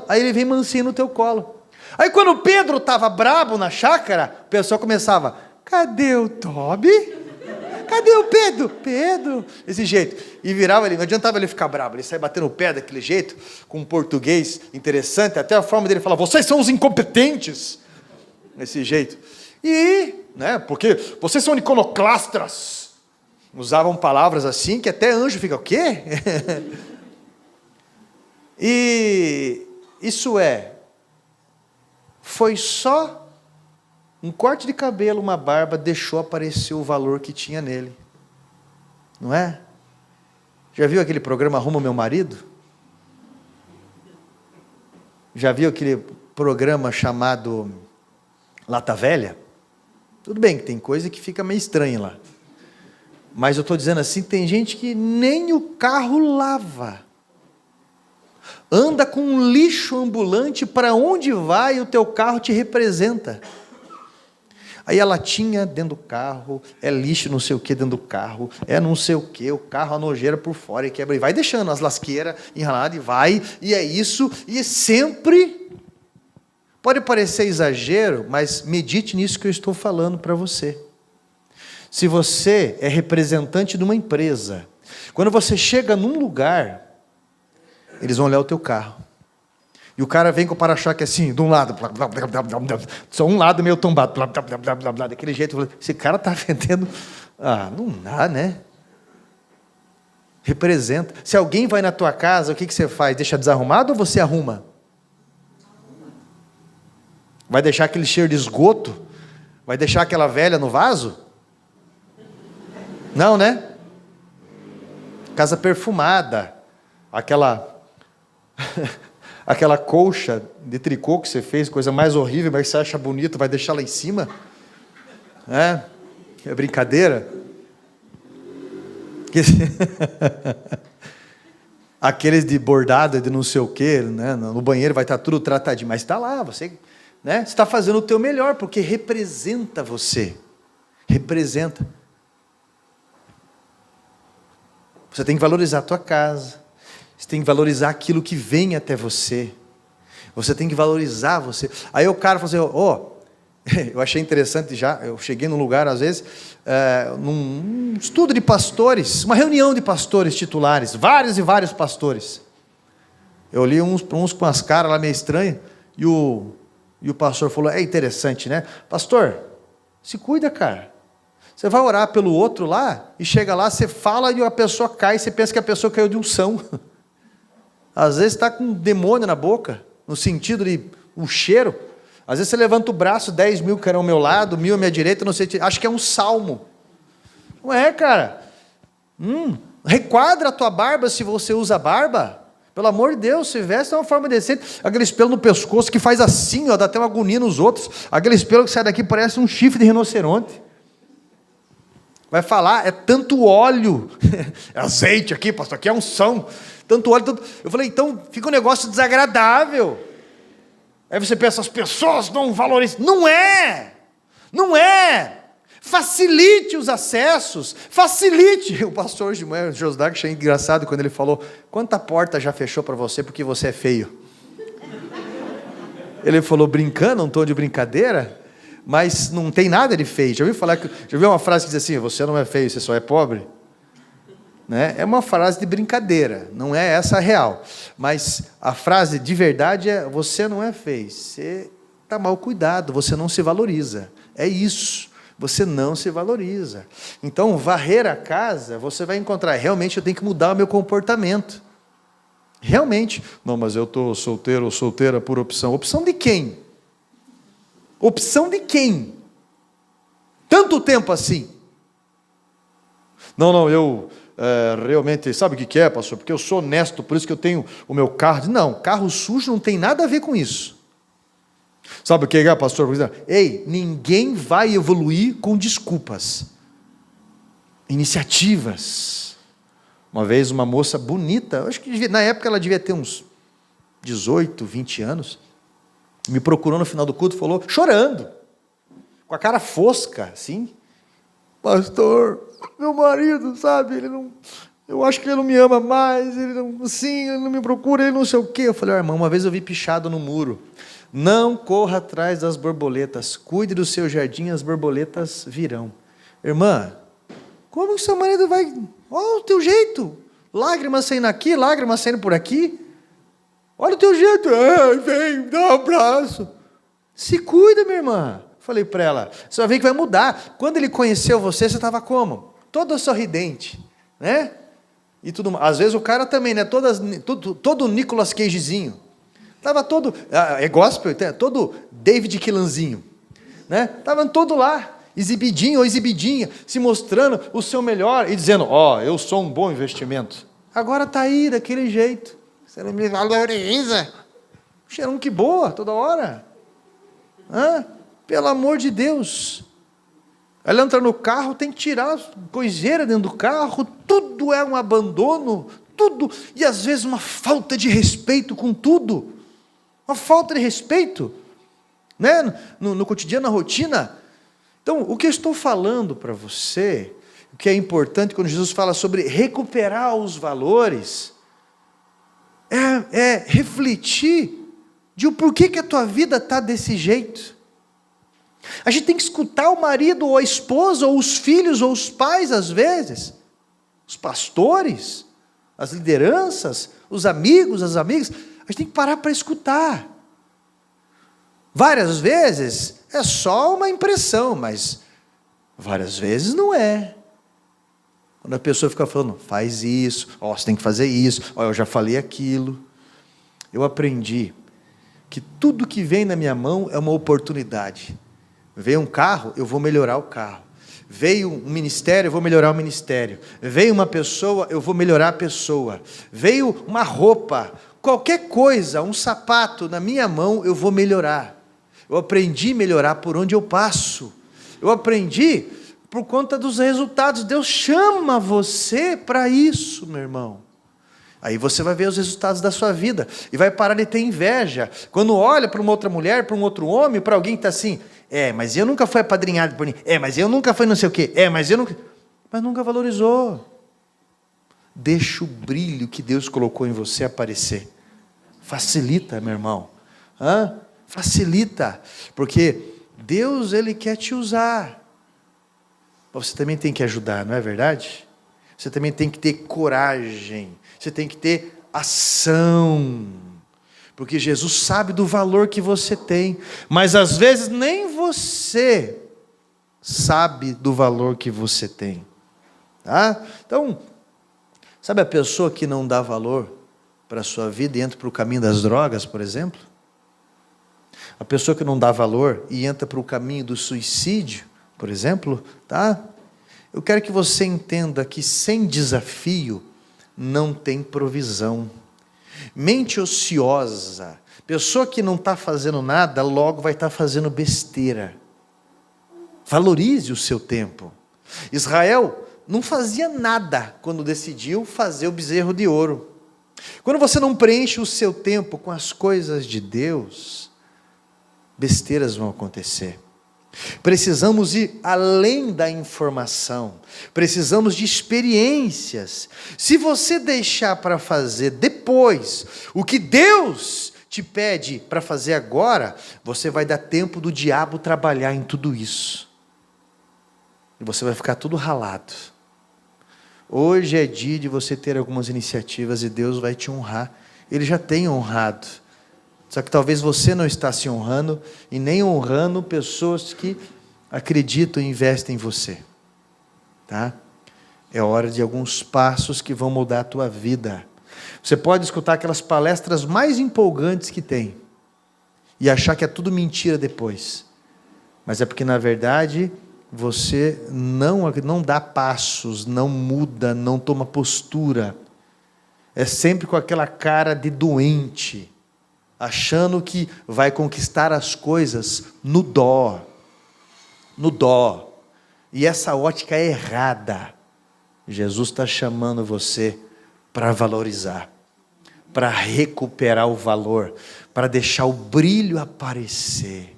Aí ele vem mansinho no teu colo. Aí quando o Pedro estava brabo na chácara, o pessoal começava, cadê o Toby? Cadê o Pedro? Pedro. Desse jeito. E virava ele, não adiantava ele ficar bravo, ele saia batendo o pé daquele jeito, com um português interessante, até a forma dele falar, vocês são os incompetentes. Desse jeito. E, porque vocês são iconoclastras. Usavam palavras assim, que até anjo fica, o quê? E isso foi só um corte de cabelo, uma barba, deixou aparecer o valor que tinha nele. Não é? Já viu aquele programa Arruma Meu Marido? Já viu aquele programa chamado Lata Velha? Tudo bem que tem coisa que fica meio estranha lá. Mas eu estou dizendo assim, tem gente que nem o carro lava. Anda com um lixo ambulante, para onde vai o teu carro te representa. Aí a latinha dentro do carro, é lixo não sei o que dentro do carro, é não sei o que, o carro a nojeira por fora e quebra, e vai deixando as lasqueiras enraladas, e vai, e é isso, e sempre, pode parecer exagero, mas medite nisso que eu estou falando para você. Se você é representante de uma empresa, quando você chega num lugar, eles vão olhar o teu carro. E o cara vem com o para-choque assim, de um lado, só um lado meio tombado, daquele jeito. Esse cara está vendendo. Não dá, né? Representa. Se alguém vai na tua casa, o que você faz? Deixa desarrumado ou você arruma? Vai deixar aquele cheiro de esgoto? Vai deixar aquela velha no vaso? Não, né? Casa perfumada, aquela colcha de tricô que você fez, coisa mais horrível, mas você acha bonito, vai deixar lá em cima? É brincadeira? Aqueles de bordado, de não sei o quê, né? No banheiro vai estar tudo tratadinho, mas está lá, você está fazendo o teu melhor, porque representa você. Representa. Você tem que valorizar a tua casa. Você tem que valorizar aquilo que vem até você. Você tem que valorizar você. Aí o cara falou assim, eu achei interessante já, eu cheguei num lugar, às vezes, num estudo de pastores, uma reunião de pastores titulares, vários e vários pastores. Eu olhei uns com as caras lá meio estranhas, e o pastor falou, é interessante, né? Pastor, se cuida, cara. Você vai orar pelo outro lá, e chega lá, você fala e a pessoa cai, você pensa que a pessoa caiu de unção. Às vezes está com um demônio na boca, no sentido de um cheiro. Às vezes você levanta o braço, 10 mil cairão ao meu lado, 1000 à minha direita, não sei, acho que é um salmo. Não é, cara? Requadra a tua barba se você usa barba. Pelo amor de Deus, se veste de uma forma decente. Aquele pelo no pescoço que faz assim, dá até uma agonia nos outros. Aquele pelo que sai daqui parece um chifre de rinoceronte. Vai falar, é tanto óleo, é azeite aqui, pastor, aqui é unção, tanto óleo, tanto... Eu falei, então fica um negócio desagradável. Aí você pensa, as pessoas não valorizam. Não é. Facilite os acessos, facilite. O pastor de manhã, Josdar, que achei engraçado quando ele falou, quanta porta já fechou para você porque você é feio? Ele falou, brincando, um tom de brincadeira, mas não tem nada de feio. Já ouviu uma frase que diz assim, você não é feio, você só é pobre? Né? É uma frase de brincadeira, não é essa a real. Mas a frase de verdade é, você não é feio, você está mal cuidado, você não se valoriza. É isso, você não se valoriza. Então, varrer a casa, você vai encontrar, realmente eu tenho que mudar o meu comportamento. Realmente. Não, mas eu estou solteiro ou solteira por opção. Opção de quem? Opção de quem? Tanto tempo assim? Não, eu realmente, sabe o que é, pastor? Porque eu sou honesto, por isso que eu tenho o meu carro. Não, carro sujo não tem nada a ver com isso. Sabe o que é, pastor? Ei, ninguém vai evoluir com desculpas. Iniciativas. Uma vez uma moça bonita, acho que na época ela devia ter uns 18, 20 anos, me procurou no final do culto e falou, chorando, com a cara fosca, assim, pastor, meu marido, sabe, ele não Eu acho que ele não me ama mais, ele não, assim, ele não me procura, ele não sei o quê. Eu falei, irmão, uma vez eu vi pichado no muro: não corra atrás das borboletas, cuide do seu jardim, as borboletas virão. Irmã, como que seu marido vai... Olha o teu jeito, lágrimas saindo aqui, lágrimas saindo por aqui. Olha o teu jeito, vem, dá um abraço. Se cuida, minha irmã. Falei para ela, você vai ver que vai mudar. Quando ele conheceu você, você estava como? Todo sorridente, né? E tudo, às vezes o cara também, né? Todo Nicolas Cagezinho. Estava todo, é gospel, todo David Quilanzinho, né? Estava todo lá, exibidinho ou exibidinha, se mostrando o seu melhor e dizendo, eu sou um bom investimento. Agora está aí, daquele jeito. Você não me valoriza. Cheirão que boa, toda hora. Pelo amor de Deus. Ela entra no carro, tem que tirar coiseira dentro do carro, tudo é um abandono, tudo, e às vezes uma falta de respeito com tudo. Uma falta de respeito, né? No cotidiano, na rotina. Então, o que eu estou falando para você, o que é importante quando Jesus fala sobre recuperar os valores, é refletir de o porquê que a tua vida está desse jeito. A gente tem que escutar o marido, ou a esposa, ou os filhos, ou os pais, às vezes, os pastores, as lideranças, os amigos, as amigas. A gente tem que parar para escutar. Várias vezes é só uma impressão, mas várias vezes não é. Quando a pessoa fica falando, faz isso, você tem que fazer isso, eu já falei aquilo. Eu aprendi que tudo que vem na minha mão é uma oportunidade. Veio um carro, eu vou melhorar o carro. Veio um ministério, eu vou melhorar o ministério. Veio uma pessoa, eu vou melhorar a pessoa. Veio uma roupa, qualquer coisa, um sapato na minha mão, eu vou melhorar. Eu aprendi a melhorar por onde eu passo. Eu aprendi por conta dos resultados. Deus chama você para isso, meu irmão. Aí você vai ver os resultados da sua vida e vai parar de ter inveja. Quando olha para uma outra mulher, para um outro homem, para alguém que está assim, mas eu nunca fui apadrinhado por ninguém, mas eu nunca fui não sei o quê, mas nunca valorizou. Deixa o brilho que Deus colocou em você aparecer. Facilita, meu irmão. Facilita, porque Deus, Ele quer te usar. Você também tem que ajudar, não é verdade? Você também tem que ter coragem. Você tem que ter ação. Porque Jesus sabe do valor que você tem. Mas às vezes nem você sabe do valor que você tem. Tá? Então, sabe a pessoa que não dá valor para a sua vida e entra para o caminho das drogas, por exemplo? A pessoa que não dá valor e entra para o caminho do suicídio, por exemplo, tá? Eu quero que você entenda que sem desafio não tem provisão. Mente ociosa, pessoa que não está fazendo nada, logo vai estar fazendo besteira. Valorize o seu tempo. Israel não fazia nada quando decidiu fazer o bezerro de ouro. Quando você não preenche o seu tempo com as coisas de Deus, besteiras vão acontecer. Precisamos ir além da informação, precisamos de experiências. Se você deixar para fazer depois o que Deus te pede para fazer agora, você vai dar tempo do diabo trabalhar em tudo isso, e você vai ficar tudo ralado. Hoje é dia de você ter algumas iniciativas e Deus vai te honrar. Ele já tem honrado. Só que talvez você não está se honrando e nem honrando pessoas que acreditam e investem em você. Tá? É hora de alguns passos que vão mudar a tua vida. Você pode escutar aquelas palestras mais empolgantes que tem e achar que é tudo mentira depois. Mas é porque, na verdade, você não dá passos, não muda, não toma postura. É sempre com aquela cara de doente, achando que vai conquistar as coisas no dó. E essa ótica é errada. Jesus está chamando você para valorizar, para recuperar o valor, para deixar o brilho aparecer.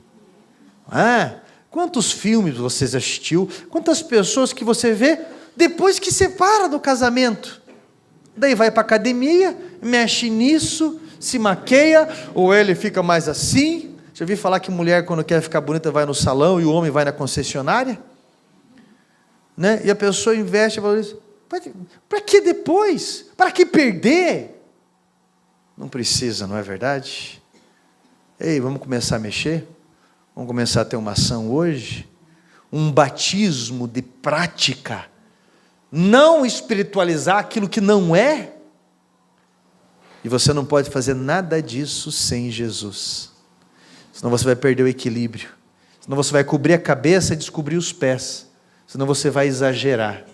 Quantos filmes você assistiu? Quantas pessoas que você vê depois que separa do casamento? Daí vai para a academia, mexe nisso, se maqueia, ou ele fica mais assim. Já ouviu falar que mulher, quando quer ficar bonita, vai no salão e o homem vai na concessionária? Né? E a pessoa investe e valoriza. Para que depois? Para que perder? Não precisa, não é verdade? Ei, vamos começar a mexer? Vamos começar a ter uma ação hoje? Um batismo de prática. Não espiritualizar aquilo que não é. E você não pode fazer nada disso sem Jesus. Senão você vai perder o equilíbrio. Senão você vai cobrir a cabeça e descobrir os pés. Senão você vai exagerar.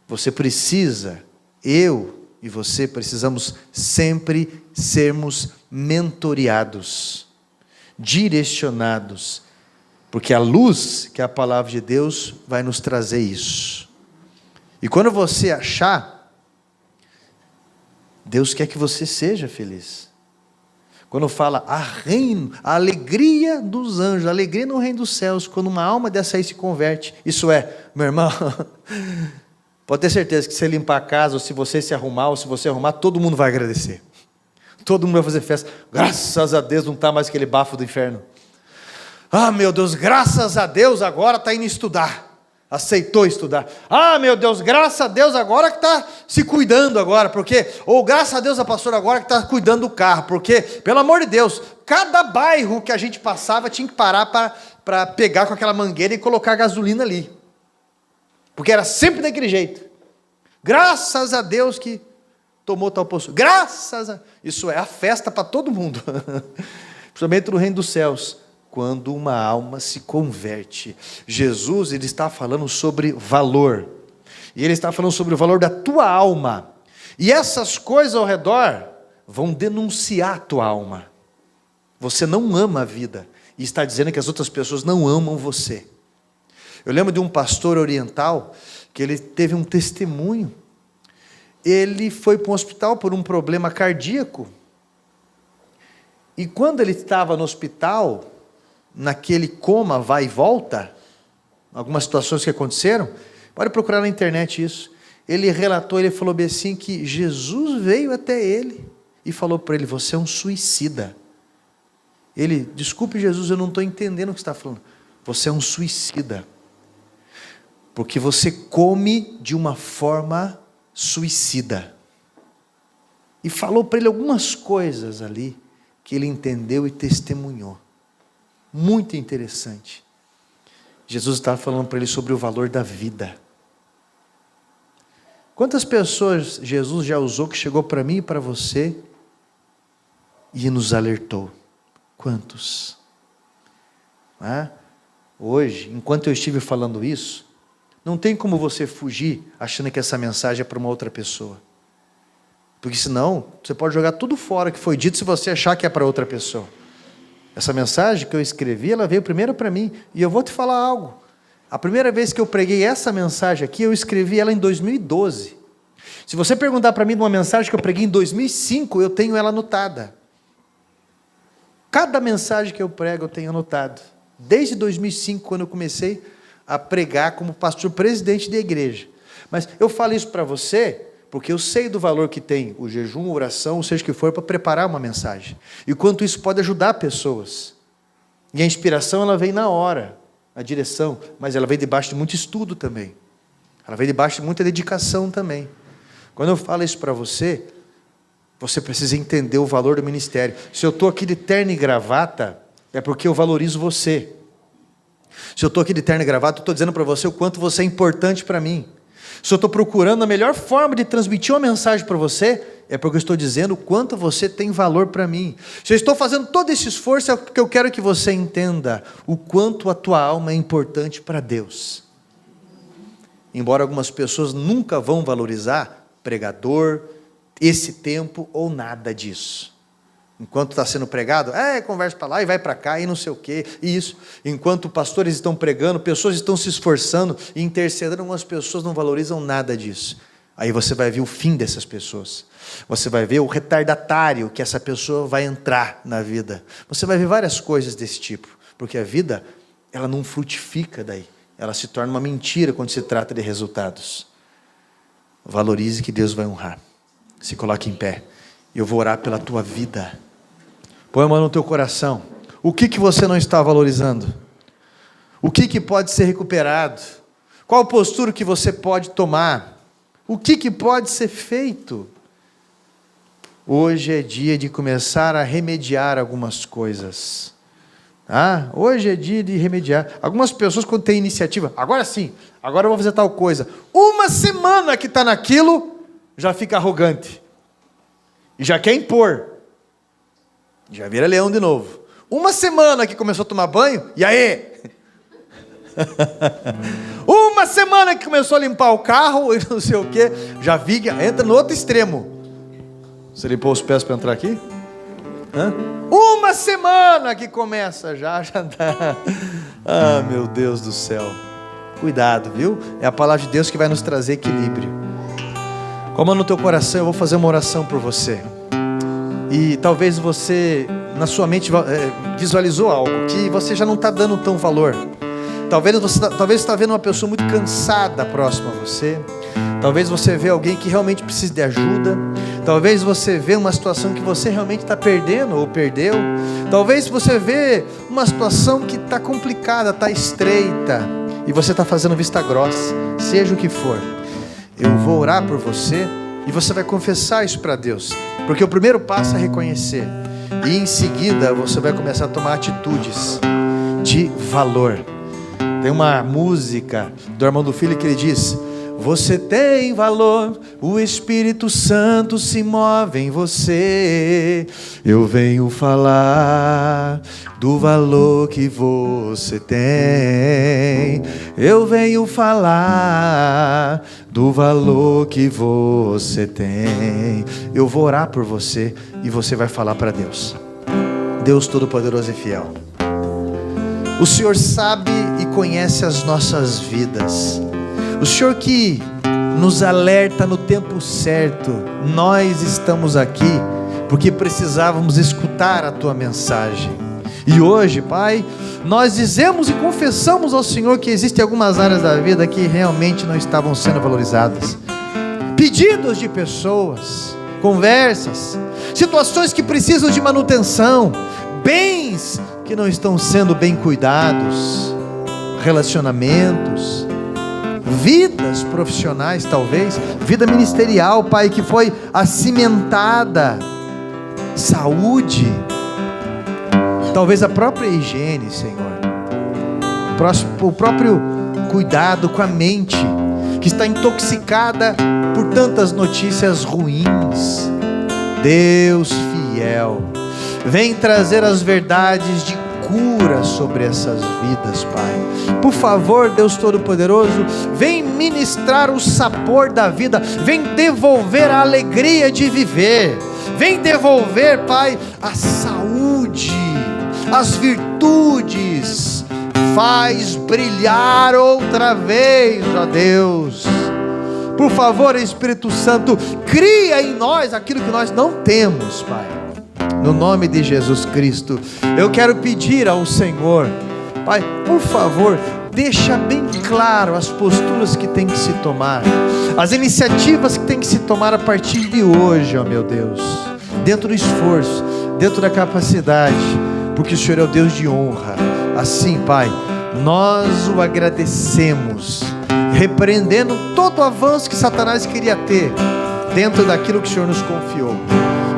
Você precisa, eu e você precisamos sempre sermos mentoreados, direcionados, porque a luz, que é a palavra de Deus, vai nos trazer isso. E quando você achar, Deus quer que você seja feliz. Quando fala a alegria dos anjos, a alegria no reino dos céus, quando uma alma dessa aí se converte, isso é, meu irmão, pode ter certeza que se você limpar a casa, ou se você se arrumar, ou se você arrumar, todo mundo vai agradecer. Todo mundo vai fazer festa. Graças a Deus não está mais aquele bafo do inferno. Ah, meu Deus, graças a Deus agora está indo estudar. Aceitou estudar. Ah, meu Deus, graças a Deus agora que está se cuidando agora, porque, ou graças a Deus a pastora agora que está cuidando do carro, porque, pelo amor de Deus, cada bairro que a gente passava tinha que parar para pegar com aquela mangueira e colocar gasolina ali. Porque era sempre daquele jeito. Graças a Deus que tomou tal postura. Isso é a festa para todo mundo. Principalmente no reino dos céus. Quando uma alma se converte. Jesus, ele está falando sobre valor. E ele está falando sobre o valor da tua alma. E essas coisas ao redor vão denunciar a tua alma. Você não ama a vida. E está dizendo que as outras pessoas não amam você. Eu lembro de um pastor oriental que ele teve um testemunho. Ele foi para um hospital por um problema cardíaco. E quando ele estava no hospital, naquele coma, vai e volta, algumas situações que aconteceram, pode procurar na internet isso. Ele relatou, ele falou bem assim, que Jesus veio até ele e falou para ele, você é um suicida. Ele, desculpe Jesus, eu não estou entendendo o que você está falando. Você é um suicida. Porque você come de uma forma suicida. E falou para ele algumas coisas ali, que ele entendeu e testemunhou. Muito interessante. Jesus estava falando para ele sobre o valor da vida. Quantas pessoas Jesus já usou que chegou para mim e para você e nos alertou? Quantos? Hoje, enquanto eu estive falando isso, não tem como você fugir achando que essa mensagem é para uma outra pessoa. Porque senão, você pode jogar tudo fora que foi dito se você achar que é para outra pessoa. Essa mensagem que eu escrevi, ela veio primeiro para mim. E eu vou te falar algo. A primeira vez que eu preguei essa mensagem aqui, eu escrevi ela em 2012. Se você perguntar para mim de uma mensagem que eu preguei em 2005, eu tenho ela anotada. Cada mensagem que eu prego, eu tenho anotado. Desde 2005, quando eu comecei a pregar como pastor presidente da igreja. Mas eu falo isso para você, porque eu sei do valor que tem o jejum, a oração, seja o que for, para preparar uma mensagem. E quanto isso pode ajudar pessoas. E a inspiração, ela vem na hora, a direção, mas ela vem debaixo de muito estudo também. Ela vem debaixo de muita dedicação também. Quando eu falo isso para você, você precisa entender o valor do ministério. Se eu estou aqui de terno e gravata, é porque eu valorizo você. Se eu estou aqui de terno e gravata, eu estou dizendo para você o quanto você é importante para mim. Se eu estou procurando a melhor forma de transmitir uma mensagem para você, é porque eu estou dizendo o quanto você tem valor para mim. Se eu estou fazendo todo esse esforço, é porque eu quero que você entenda o quanto a tua alma é importante para Deus. Embora algumas pessoas nunca vão valorizar pregador, esse tempo ou nada disso. Enquanto está sendo pregado, conversa para lá e vai para cá e não sei o quê, e isso. Enquanto pastores estão pregando, pessoas estão se esforçando e intercedendo, algumas pessoas não valorizam nada disso. Aí você vai ver o fim dessas pessoas. Você vai ver o retardatário que essa pessoa vai entrar na vida. Você vai ver várias coisas desse tipo, porque a vida, ela não frutifica daí. Ela se torna uma mentira quando se trata de resultados. Valorize que Deus vai honrar. Se coloque em pé. Eu vou orar pela tua vida. Põe a mão no teu coração. O que você não está valorizando? O que pode ser recuperado? Qual postura que você pode tomar? O que pode ser feito? Hoje é dia de começar a remediar algumas coisas. Hoje é dia de remediar. Algumas pessoas, quando têm iniciativa, agora sim, agora eu vou fazer tal coisa. Uma semana que está naquilo, já fica arrogante. E já quer impor. Já vira leão de novo. Uma semana que começou a tomar banho, e aí? Uma semana que começou a limpar o carro, e não sei o que, já entra no outro extremo. Você limpou os pés para entrar aqui? Uma semana que começa, já dá. Meu Deus do céu. Cuidado, viu? É a palavra de Deus que vai nos trazer equilíbrio. Como no teu coração, eu vou fazer uma oração por você. E talvez você, na sua mente, visualizou algo que você já não está dando tão valor. Talvez você está vendo uma pessoa muito cansada próxima a você. Talvez você vê alguém que realmente precisa de ajuda. Talvez você vê uma situação que você realmente está perdendo ou perdeu. Talvez você vê uma situação que está complicada, está estreita, e você está fazendo vista grossa, seja o que for. Eu vou orar por você e você vai confessar isso para Deus, porque o primeiro passo é reconhecer, e em seguida você vai começar a tomar atitudes de valor. Tem uma música do Armando Filho que ele diz: você tem valor, o Espírito Santo se move em você. Eu venho falar do valor que você tem. Eu venho falar do valor que você tem. Eu vou orar por você e você vai falar para Deus. Deus Todo-Poderoso e Fiel, o Senhor sabe e conhece as nossas vidas. O Senhor que nos alerta no tempo certo. Nós estamos aqui porque precisávamos escutar a Tua mensagem. E hoje, Pai, nós dizemos e confessamos ao Senhor que existem algumas áreas da vida que realmente não estavam sendo valorizadas. Pedidos de pessoas, conversas, situações que precisam de manutenção, bens que não estão sendo bem cuidados, relacionamentos, vidas profissionais, talvez, vida ministerial, Pai, que foi acimentada, saúde, talvez a própria higiene, Senhor, o próprio cuidado com a mente, que está intoxicada por tantas notícias ruins. Deus fiel, vem trazer as verdades de cura sobre essas vidas, Pai. Por favor, Deus Todo-Poderoso, vem ministrar o sabor da vida, vem devolver a alegria de viver, vem devolver, Pai, a saúde, as virtudes, faz brilhar outra vez, ó Deus. Por favor, Espírito Santo, cria em nós aquilo que nós não temos, Pai. No nome de Jesus Cristo, eu quero pedir ao Senhor, Pai, por favor, deixa bem claro as posturas que tem que se tomar, as iniciativas que tem que se tomar a partir de hoje, ó meu Deus, dentro do esforço, dentro da capacidade, porque o Senhor é o Deus de honra. Assim, Pai, nós o agradecemos, repreendendo todo o avanço que Satanás queria ter dentro daquilo que o Senhor nos confiou.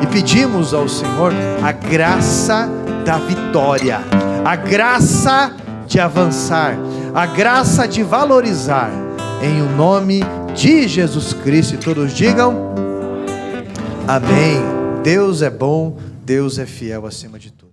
E pedimos ao Senhor a graça da vitória, a graça de avançar, a graça de valorizar, em o nome de Jesus Cristo. E todos digam amém. Deus é bom, Deus é fiel acima de tudo.